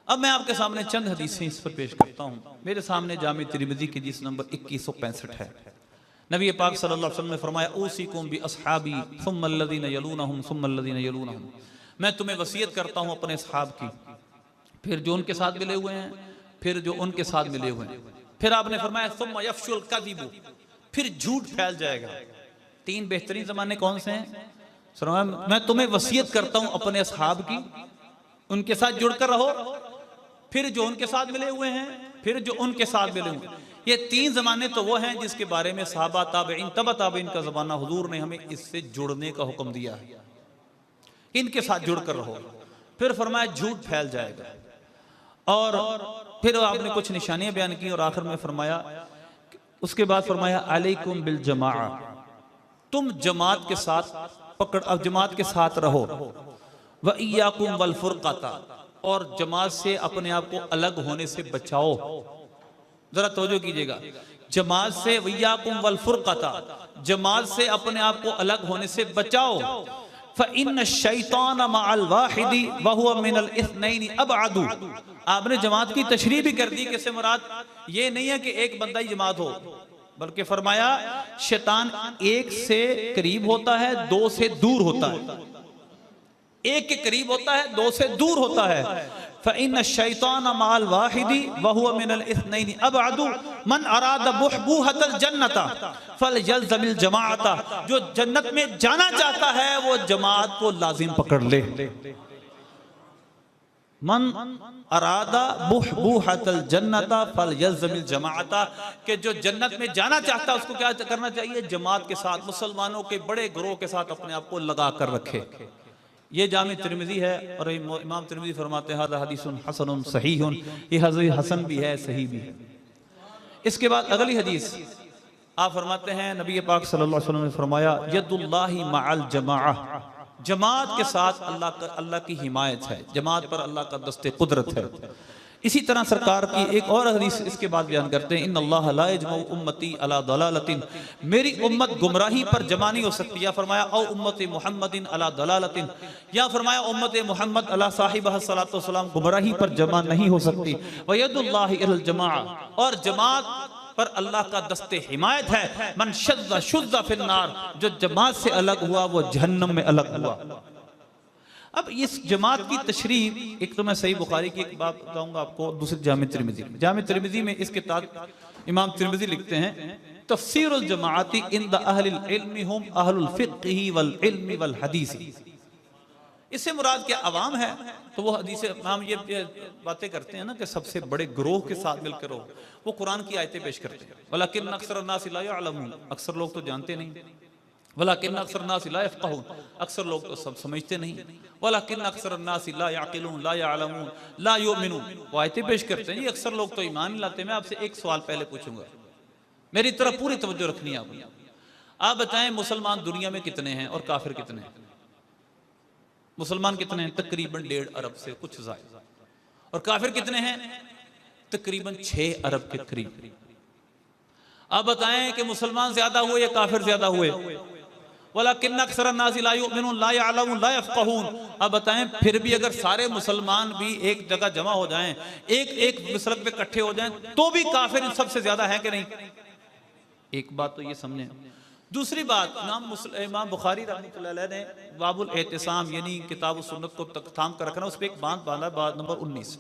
अब मैं आपके सामने चंद हदीसें इस पर पेश करता हूँ। मेरे सामने जामे तिरमिज़ी की हदीस नंबर 2165 है। नबी पाक सल्लल्लाहु अलैहि वसल्लम ने फरमाया ऊसीकुम बि अस्हाबी सुम्मा अल्लज़ीना यलूनहुम सुम्मा अल्लज़ीना यलूनहुम, मैं तुम्हें वसीयत करता हूँ अपने असहाब की, फिर जो उनके साथ मिले हुए हैं, फिर जो उनके साथ मिले हुए हैं। फिर आपने फरमाया सुम्मा यफ़शुल कज़िबु, फिर झूठ फैल जाएगा। तीन बेहतरीन ज़माने कौन से हैं? मैं तुम्हें वसीयत करता हूँ अपने असहाब की, उनके साथ जुड़कर रहो, फिर जो उनके साथ मिले हुए हैं, फिर जो उनके साथ मिले हुए हैं। ये तीन ज़माने तो वो हैं जिसके बारे में सहाबा ताबईन तबा ताबईन का ज़माना हुजूर ने हमें इससे जुड़ने का हुक्म दिया है, इनके साथ जुड़कर रहो। फिर फरमाया झूठ फैल जाएगा। और फिर आपने कुछ निशानियां बयान की और आखिर में फरमाया, उसके बाद फरमाया अलैकुम बिल जमाआ, तुम जमात के साथ पकड़, अब जमात के साथ रहो। व इय्याकुम वल फुरक़ता, और जमात से अपने आप को अलग होने से बचाओ। जरा तवज्जो कीजिएगा, जमात से वइय्याकुम वल फुरक़ता, जमात से अपने आप को अलग होने से बचाओ। फ़इन्न शैतान मअल वाहिदी व हुवा मिनल इस्नैनि अबअदु। आपने जमात की तशरीह भी कर दी कि इससे मुराद ये नहीं है कि एक बंदा ही जमात हो, बल्कि फरमाया शैतान एक से करीब होता है, दो से दूर होता है। एक के करीब होता है, दो से दूर होता है। फ़इन्न शैतान मअल वाहिदी व हुवा मिनल इस्नैनि अबअदु मन अरादा बुहबूहतल जन्नता फलयल्ज़मिल जमाअता। जो जन्नत में जाना चाहता है वो जमात को लाजिम पकड़ ले। मन अरादा बुहबूहतल जन्नता फलयल्ज़मिल जमाअता, कि जो जन्नत में जाना चाहता है उसको क्या करना चाहिए? जमात के साथ, मुसलमानों के बड़े गिरोह के साथ अपने आप को लगा कर रखे। ये जामे तिरमिज़ी है और इमाम तिरमिज़ी फरमाते हैं हाज़ा हदीसुन हसनुन सहीहुन, ये हदीस हसन भी है, सही भी है। इसके बाद अगली हदीस आप फरमाते हैं, नबी पाक सल्लल्लाहु अलैहि वसल्लम ने फरमाया यदुल्लाहि मअल जमाअह, जमात के साथ अल्लाह की हिमायत है, जमात पर अल्लाह का दस्ते कुदरत है। इसी तरह सरकार की एक और हदीस इसके बाद बयान करते हैं, इन्नल्लाह ला यजमउ उम्मती अला दलालतिन, मेरी उम्मत गुमराही पर जमा नहीं हो सकती। या फरमाया औ उम्मत मुहम्मदिन अला दलालतिन, या फरमाया उम्मत मोहम्मद अला साहिबह सल्लल्लाहु अलैहि वसल्लम गुमराही पर जमा नहीं हो सकती। व यदुल्लाहि अलल जमाअ, और जमात पर अल्लाह का दस्ते हिमायत है। मन शद्दा शुद्दा फिन्नार, जो जमात से अलग हुआ वो जहन्नम में अलग हुआ। अब इस जमात की तशरीह, एक तो मैं सही बुखारी की एक बात बताऊंगा आपको, दूसरी जामे तिरमिज़ी। जामे तिरमिज़ी में इसके ताक़ इमाम तिरमिज़ी लिखते हैं तफसीरुल जमाअती इंद अहलिल इल्मी हुम अहलुल फ़िक़्ही वल इल्मी वल हदीसी। इससे मुराद क्या अवाम है? तो वो हदीस हम ये बातें करते हैं ना कि सबसे बड़े ग्रोह के साथ मिलकर हो, वो कुरान की आयतें पेश करते हैं। वलाकिन अक्सर अन्नास ला यअलमून, अक्सर लोग तो जानते नहीं। वलाकिन अक्सर अन्नास ला यफ़क़हून, अक्सर लोग तो सब समझते नहीं। वलाकिन अक्सर अन्नास ला यअक़िलून ला यअलमून ला युमिनून, वो आयतें पेश करते हैं। ये अक्सर लोग तो ईमान नहीं लाते। मैं आपसे एक सवाल पहले पूछूंगा, मेरी तरफ पूरी तवज्जो रखनी है आपने। आप बताएं मुसलमान दुनिया में कितने हैं और काफिर कितने हैं? मुसलमान कितने हैं? तकरीबन 1.5 अरब से कुछ ज़ायद। और काफिर कितने हैं? तकरीबन 6 अरब के करीब। आप बताएं कि मुसलमान ज्यादा हुए या काफिर ज्यादा हुए? वलाकिन अक्सर अन्नास ला युमिनून ला यअलमून ला यफ़क़हून। अब बताएं फिर भी अगर सारे मुसलमान भी एक जगह जमा हो जाएं, एक मसलक पे इकट्ठे हो जाएं, तो भी काफिर इन सबसे ज्यादा है कि नहीं? एक बात तो ये समझें। दूसरी बात, इमाम बुखारी रहमतुल्लाह अलैह ने बाबुल एहतिसाम यानी किताब सुन्नत को थाम कर रखना, उस पर एक बात बांधा, बात नंबर 19।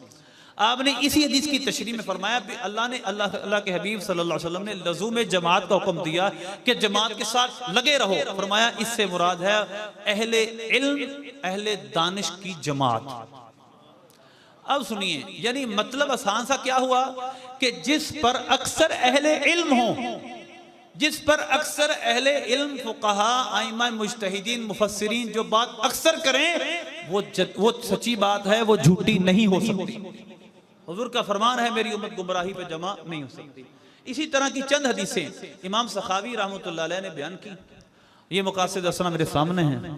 आपने इसी हदीस की तशरीह में फरमाया कि अल्लाह के हबीब सल्लल्लाहु अलैहि वसल्लम ने लज़ूम जमात का हुक्म दिया कि जमात के साथ लगे रहो। फरमाया इससे मुराद है अहले इल्म, अहले दानिश की जमात। अब सुनिए, यानी मतलब आसान सा क्या हुआ कि जिस पर अक्सर अहले इल्म हो, जिस पर अक्सर अहले इल्म फुक़हा आइमा मुज्तहिदीन मुफस्सिरीन जो बात अक्सर करें वो सच्ची बात है, वो झूठी नहीं हो सकती। हुजूर का फरमान है मेरी उम्मत गुमराही पे जमा नहीं हो सकती। इसी तरह की चंद हदीसें इमाम सखावी रहमतुल्लाह अलैह ने बयान की। ये मकासिद असना मेरे सामने हैं।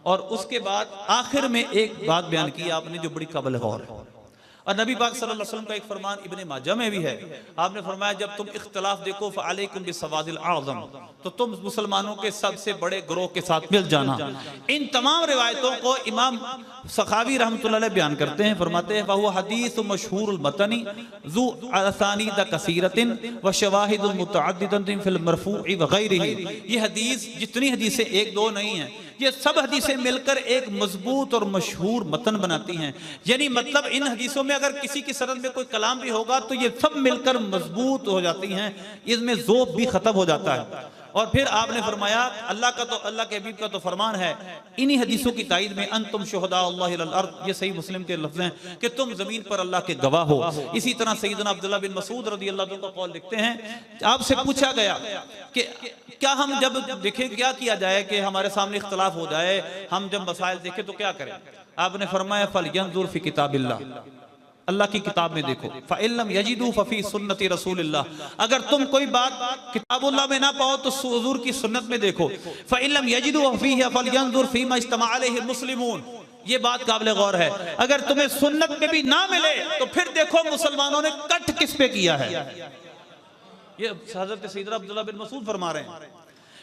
और उसके बाद आखिर में एक बात बयान की आपने जो बड़ी काबिल गौर है, और नबी पाक सल्लल्लाहु अलैहि वसल्लम का एक फरमान इब्ने माजा में भी है, आपने फरमाया जब तुम इख्तिलाफ देखो फअलैकुम बिसवादिल आज़म, तो तुम मुसलमानों के सबसे बड़े ग्रोह के साथ मिल जाना। इन तमाम रिवायतों को इमाम सखावी रहमतुल्लाह अलैह बयान करते हैं, फरमाते हैं वहुवा हदीस मशहूरुल मतनी ज़ु असानीद कसीरतिन व शवाहिदुल मुतअद्दिदतिन फिल मरफू'i व गैरिही। ये हदीस जितनी हदीसें एक दो नहीं हैं, ये सब हदीसें मिलकर एक मजबूत और मशहूर मतन बनाती हैं। यानी मतलब इन हदीसों में अगर किसी की सरद में कोई कलाम भी होगा तो ये सब मिलकर मजबूत हो जाती हैं, इसमें ज़ोफ़ भी खत्म हो जाता है। और फिर आपने फरमाया अल्लाह के हबीब का तो फरमान है इन्हीं हदीसों की तायद में अंतुम शुहदा अल्लाह अल अर्द, ये सही मुस्लिम के लफ्ज़ हैं कि तुम जमीन पर अल्लाह के गवाह हो। इसी तरह सैयदना अब्दुल्लाह बिन मसूद रज़ी अल्लाह अन्हु का कौल लिखते हैं, आपसे पूछा गया कि क्या हम जब देखें क्या किया जाए कि हमारे सामने इख्तलाफ हो जाए, हम जब मसाइल देखें तो क्या करें? आपने फरमाया फलयंजुर फी किताबिल्लाह, अल्लाह की किताब में देखो। फ़इल्लम यजिदू फ़फ़ी सुन्नति रसूलिल्लाह, अगर तुम कोई बात किताबुल्लाह में ना पाओ तो हुज़ूर की सुन्नत में देखो। फ़इल्लम यजिदू फ़फ़ीहा फ़लयंजुर फ़ीमा इज्तमा अलैहि मुस्लिमून, ये बात काबिल गौर है। अगर तुम्हें सुन्नत में भी ना मिले तो फिर देखो मुसलमानों ने कट किस पे किया है। ये हज़रत सैयदना अब्दुल्लाह बिन मसूद फरमा रहे हैं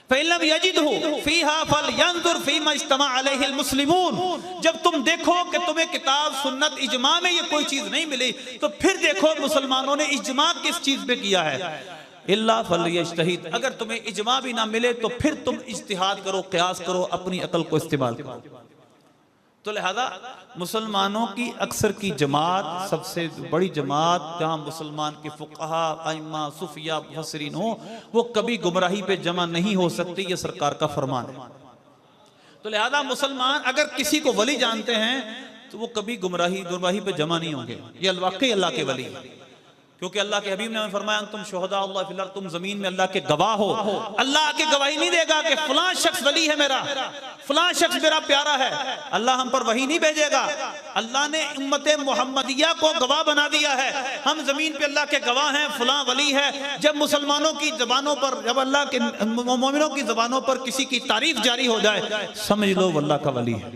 फ़इल्लम यजिदहु फ़ीहा फ़लयंजुर फ़ीमा इज्तमा अलैहि मुस्लिमून, जब तुम देखो कि तुम्हें किताब सुन्नत इजमा में ये कोई चीज नहीं मिली तो फिर देखो मुसलमानों ने इजमा किस चीज पे किया है। इल्ला फ़लयज्तहिद, अगर तुम्हें इजमा भी ना मिले तो फिर तुम इज्तिहाद करो, क़यास करो, अपनी अकल को इस्तेमाल करो। तो लिहाजा मुसलमानों की अक्सर की जमात, सबसे बड़ी जमात जहाँ मुसलमान के फुक़हा, आइम्मा, सुफिया, मुफस्सिरीन हो, वो कभी गुमराही पे जमा नहीं हो सकती, ये सरकार का फरमान है। तो लिहाजा मुसलमान अगर किसी को वली जानते हैं तो वो कभी गुमराही पे जमा नहीं होंगे, ये वाकई अल्लाह के वली है। क्योंकि अल्लाह के हबीब ने हमें फरमाया तुम शुहदा अल्लाह फिल अर्द, तुम जमीन में अल्लाह के गवाह हो। अल्लाह की गवाही नहीं देगा कि फलां शख्स वली है मेरा, फलां शख्स मेरा प्यारा है, अल्लाह हम पर वही नहीं भेजेगा। अल्लाह ने उम्मत मुहम्मदिया को गवाह बना दिया है, हम जमीन पे अल्लाह के गवाह हैं, फलां वली है। जब मुसलमानों की जबानों पर, जब अल्लाह के मोमिनों की जबानों पर किसी की तारीफ जारी हो जाए, समझ लो अल्लाह का वली है।